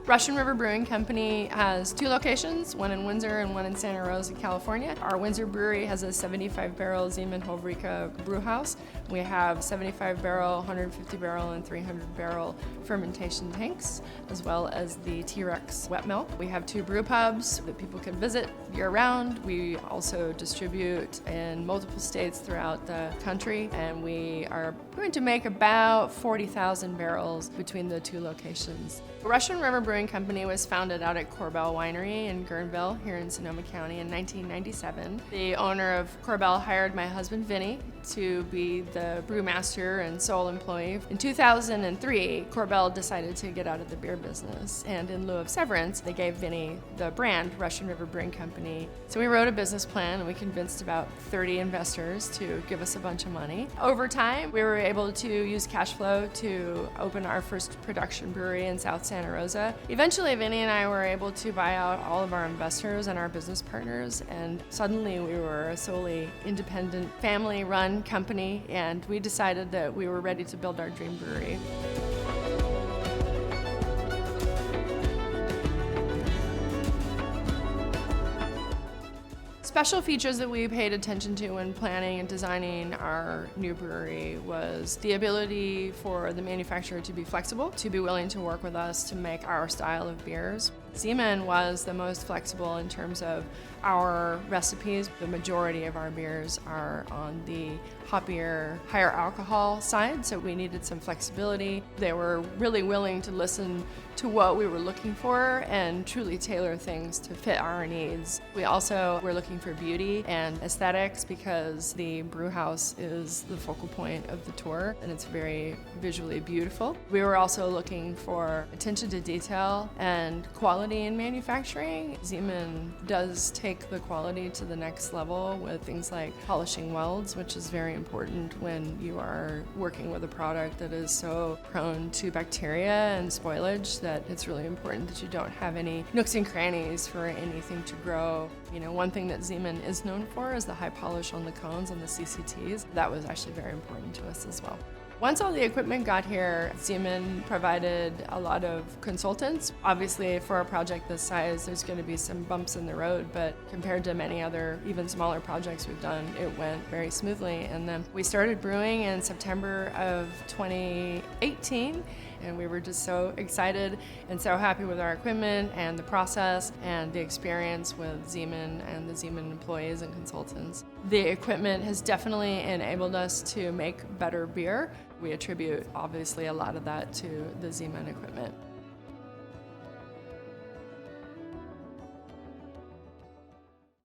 Russian River Brewing Company has 2 locations, one in Windsor and one in Santa Rosa, California. Our Windsor brewery has a 75-barrel Ziemann Holvrieka brew house. We have 75-barrel, 150-barrel, and 300-barrel fermentation tanks, as well as the T-Rex wet mill. We have 2 brew pubs that people can visit year-round. We also distribute in multiple states throughout the country, and we are going to make about 40,000 barrels between the 2 locations. Russian River Brewing Company was founded out at Korbel Winery in Guerneville here in Sonoma County in 1997. The owner of Korbel hired my husband Vinnie to be the brewmaster and sole employee. In 2003, Korbel decided to get out of the beer business, and in lieu of severance, they gave Vinnie the brand Russian River Brewing Company. So we wrote a business plan and we convinced about 30 investors to give us a bunch of money. Over time, we were able to use cash flow to open our first production brewery in South Santa Rosa. Eventually, Vinnie and I were able to buy out all of our investors and our business partners, and suddenly we were a solely independent, family-run company, and we decided that we were ready to build our dream brewery. Special features that we paid attention to when planning and designing our new brewery was the ability for the manufacturer to be flexible, to be willing to work with us to make our style of beers. Ziemann was the most flexible in terms of our recipes. The majority of our beers are on the hoppier, higher alcohol side, so we needed some flexibility. They were really willing to listen to what we were looking for and truly tailor things to fit our needs. We also were looking for beauty and aesthetics because the brew house is the focal point of the tour and it's very visually beautiful. We were also looking for attention to detail and quality in manufacturing. Ziemann does take the quality to the next level with things like polishing welds, which is very important when you are working with a product that is so prone to bacteria and spoilage that it's really important that you don't have any nooks and crannies for anything to grow. You know, one thing that Ziemann is known for is the high polish on the cones, on the CCTs. That was actually very important to us as well. Once all the equipment got here, Ziemann provided a lot of consultants. Obviously, for a project this size, there's going to be some bumps in the road, but compared to many other, even smaller projects we've done, it went very smoothly. And then we started brewing in September of 2018, and we were just so excited and so happy with our equipment and the process and the experience with Ziemann and the Ziemann employees and consultants. The equipment has definitely enabled us to make better beer. We attribute, obviously, a lot of that to the Ziemann equipment.